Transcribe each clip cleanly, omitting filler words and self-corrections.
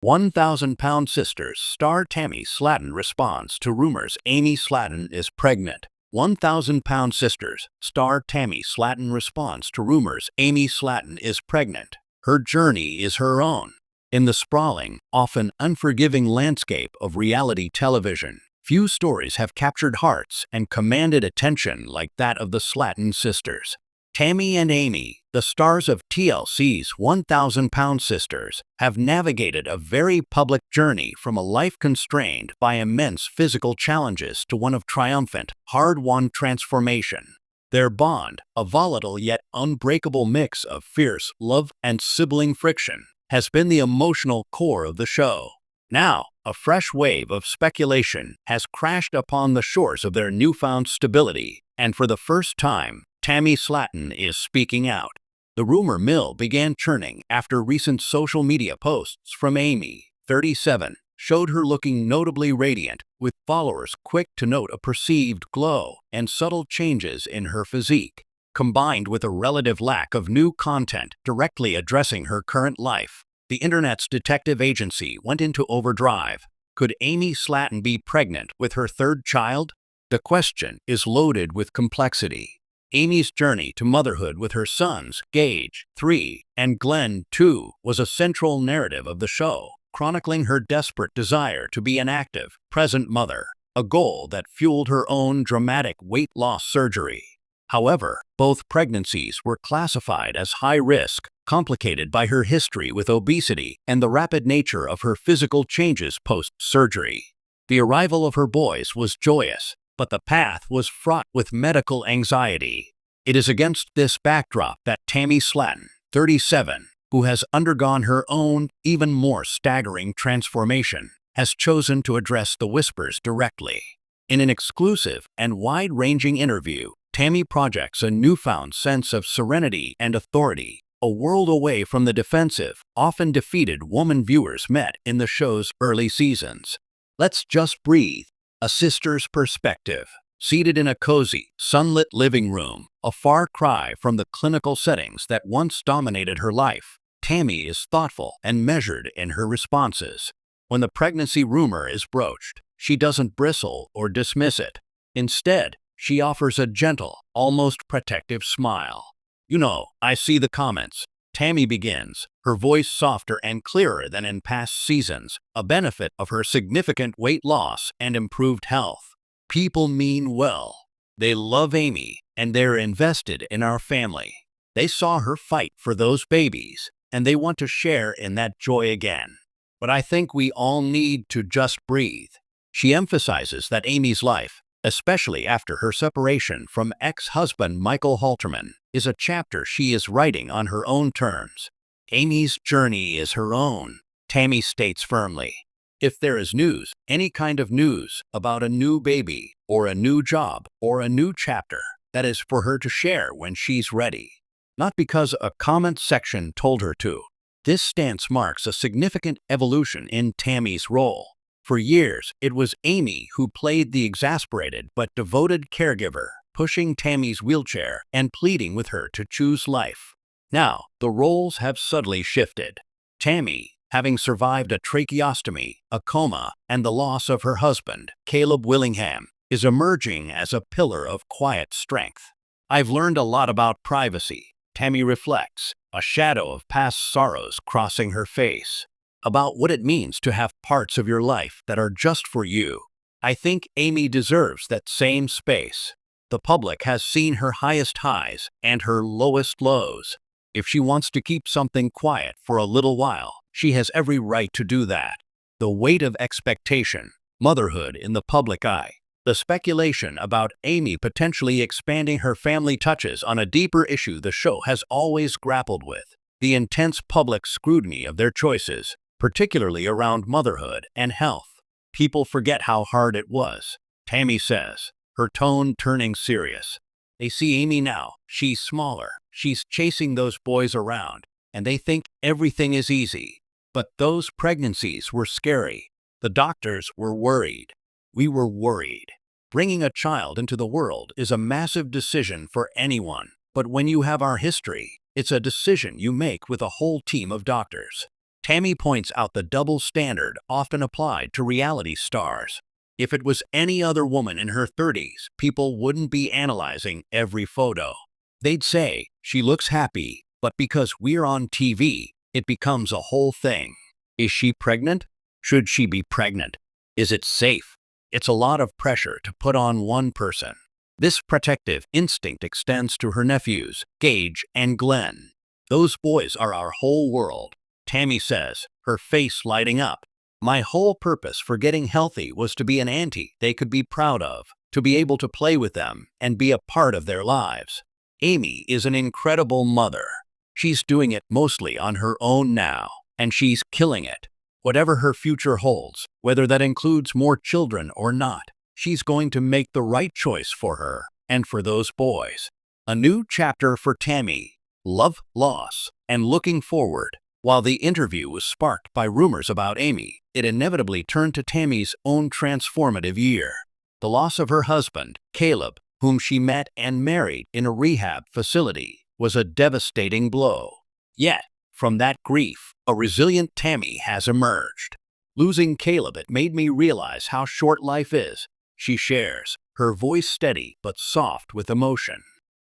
1,000-pound sisters star Tammy Slaton responds to rumors Amy Slaton is pregnant. 1,000-pound sisters star Tammy Slaton responds to rumors Amy Slaton is pregnant. Her journey is her own. In the sprawling, often unforgiving landscape of reality television, few stories have captured hearts and commanded attention like that of the Slaton sisters. Tammy and Amy, the stars of TLC's 1,000-pound sisters, have navigated a very public journey from a life constrained by immense physical challenges to one of triumphant, hard-won transformation. Their bond, a volatile yet unbreakable mix of fierce love and sibling friction, has been the emotional core of the show. Now, a fresh wave of speculation has crashed upon the shores of their newfound stability, and for the first time, Tammy Slaton is speaking out. The rumor mill began churning after recent social media posts from Amy, 37, showed her looking notably radiant, with followers quick to note a perceived glow and subtle changes in her physique. Combined with a relative lack of new content directly addressing her current life, the internet's detective agency went into overdrive. Could Amy Slaton be pregnant with her third child? The question is loaded with complexity. Amy's journey to motherhood with her sons, Gage, 3, and Glenn, 2, was a central narrative of the show, chronicling her desperate desire to be an active, present mother, a goal that fueled her own dramatic weight loss surgery. However, both pregnancies were classified as high risk, complicated by her history with obesity and the rapid nature of her physical changes post-surgery. The arrival of her boys was joyous, but the path was fraught with medical anxiety. It is against this backdrop that Tammy Slaton, 37, who has undergone her own, even more staggering transformation, has chosen to address the whispers directly. In an exclusive and wide-ranging interview, Tammy projects a newfound sense of serenity and authority, a world away from the defensive, often defeated woman viewers met in the show's early seasons. Let's just breathe. A sister's perspective. Seated in a cozy, sunlit living room, a far cry from the clinical settings that once dominated her life, Tammy is thoughtful and measured in her responses. When the pregnancy rumor is broached, she doesn't bristle or dismiss it. Instead, she offers a gentle, almost protective smile. "You know, I see the comments," Tammy begins, her voice softer and clearer than in past seasons, a benefit of her significant weight loss and improved health. "People mean well. They love Amy, and they're invested in our family. They saw her fight for those babies, and they want to share in that joy again. But I think we all need to just breathe." She emphasizes that Amy's life, especially after her separation from ex-husband Michael Halterman, is a chapter she is writing on her own terms. Amy's journey is her own, Tammy states firmly. If there is news, any kind of news, about a new baby, or a new job, or a new chapter, that is for her to share when she's ready. Not because a comment section told her to. This stance marks a significant evolution in Tammy's role. For years, it was Amy who played the exasperated but devoted caregiver, pushing Tammy's wheelchair and pleading with her to choose life. Now, the roles have subtly shifted. Tammy, having survived a tracheostomy, a coma, and the loss of her husband, Caleb Willingham, is emerging as a pillar of quiet strength. "I've learned a lot about privacy," Tammy reflects, a shadow of past sorrows crossing her face. "About what it means to have parts of your life that are just for you. I think Amy deserves that same space. The public has seen her highest highs and her lowest lows. If she wants to keep something quiet for a little while, she has every right to do that." The weight of expectation, motherhood in the public eye, the speculation about Amy potentially expanding her family touches on a deeper issue the show has always grappled with. The intense public scrutiny of their choices, particularly around motherhood and health. "People forget how hard it was," Tammy says, her tone turning serious. "They see Amy now, she's smaller, she's chasing those boys around, and they think everything is easy. But those pregnancies were scary. The doctors were worried. We were worried. Bringing a child into the world is a massive decision for anyone, but when you have our history, it's a decision you make with a whole team of doctors. Tammy points out the double standard often applied to reality stars. If it was any other woman in her 30s, people wouldn't be analyzing every photo. They'd say, she looks happy, but because we're on TV, it becomes a whole thing. Is she pregnant? Should she be pregnant? Is it safe? It's a lot of pressure to put on one person. This protective instinct extends to her nephews, Gage and Glenn. Those boys are our whole world, Tammy says, her face lighting up. My whole purpose for getting healthy was to be an auntie they could be proud of, to be able to play with them and be a part of their lives. Amy is an incredible mother. She's doing it mostly on her own now, and she's killing it. Whatever her future holds, whether that includes more children or not, she's going to make the right choice for her and for those boys. A new chapter for Tammy, love, loss, and looking forward. While the interview was sparked by rumors about Amy, it inevitably turned to Tammy's own transformative year. The loss of her husband, Caleb, whom she met and married in a rehab facility, was a devastating blow. Yet, from that grief, a resilient Tammy has emerged. Losing Caleb, it made me realize how short life is, she shares, her voice steady but soft with emotion.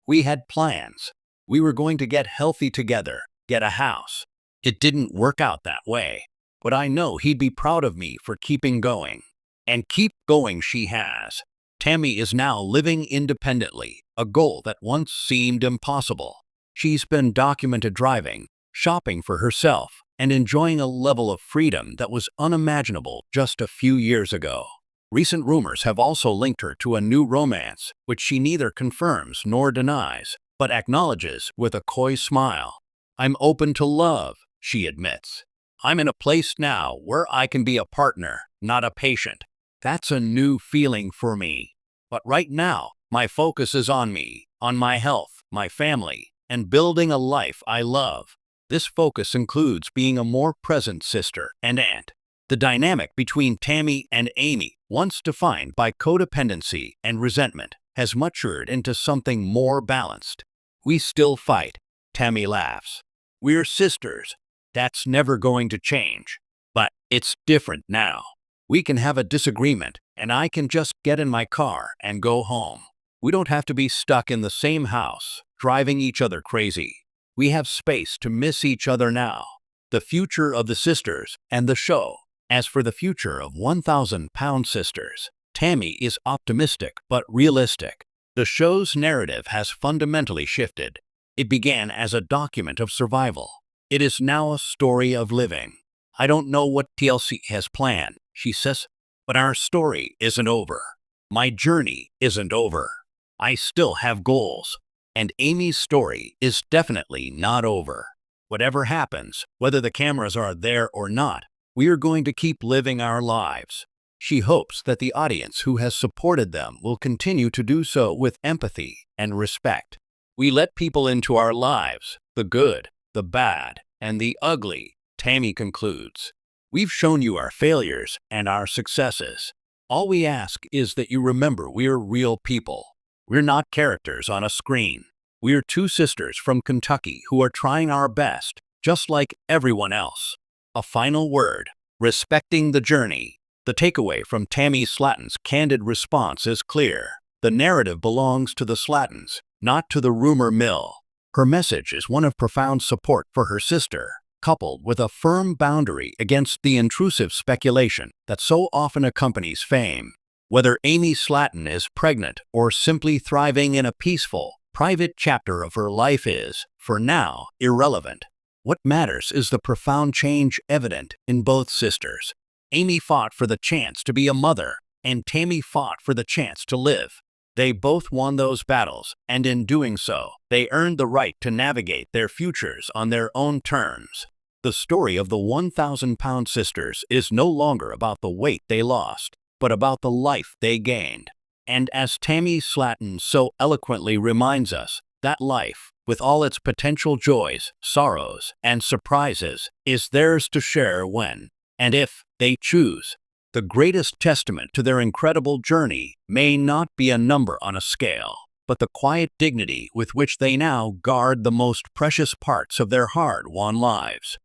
We had plans. We were going to get healthy together, get a house. It didn't work out that way, but I know he'd be proud of me for keeping going. And keep going she has. Tammy is now living independently, a goal that once seemed impossible. She's been documented driving, shopping for herself, and enjoying a level of freedom that was unimaginable just a few years ago. Recent rumors have also linked her to a new romance, which she neither confirms nor denies, but acknowledges with a coy smile. I'm open to love, she admits. I'm in a place now where I can be a partner, not a patient. That's a new feeling for me. But right now, my focus is on me, on my health, my family, and building a life I love. This focus includes being a more present sister and aunt. The dynamic between Tammy and Amy, once defined by codependency and resentment, has matured into something more balanced. We still fight, Tammy laughs. We're sisters. That's never going to change. But it's different now. We can have a disagreement, and I can just get in my car and go home. We don't have to be stuck in the same house, driving each other crazy. We have space to miss each other now. The future of the sisters and the show. As for the future of 1,000-pound sisters, Tammy is optimistic but realistic. The show's narrative has fundamentally shifted. It began as a document of survival. It is now a story of living. I don't know what TLC has planned, she says, but our story isn't over. My journey isn't over. I still have goals. And Amy's story is definitely not over. Whatever happens, whether the cameras are there or not, we are going to keep living our lives. She hopes that the audience who has supported them will continue to do so with empathy and respect. We let people into our lives, the good, the bad, and the ugly, Tammy concludes. We've shown you our failures and our successes. All we ask is that you remember we're real people. We're not characters on a screen. We're two sisters from Kentucky who are trying our best, just like everyone else. A final word, respecting the journey. The takeaway from Tammy Slaton's candid response is clear. The narrative belongs to the Slatons, not to the rumor mill. Her message is one of profound support for her sister, coupled with a firm boundary against the intrusive speculation that so often accompanies fame. Whether Amy Slaton is pregnant or simply thriving in a peaceful, private chapter of her life is, for now, irrelevant. What matters is the profound change evident in both sisters. Amy fought for the chance to be a mother, and Tammy fought for the chance to live. They both won those battles, and in doing so, they earned the right to navigate their futures on their own terms. The story of the 1,000-pound sisters is no longer about the weight they lost, but about the life they gained. And as Tammy Slaton so eloquently reminds us, that life, with all its potential joys, sorrows, and surprises, is theirs to share when, and if, they choose. The greatest testament to their incredible journey may not be a number on a scale, but the quiet dignity with which they now guard the most precious parts of their hard-won lives.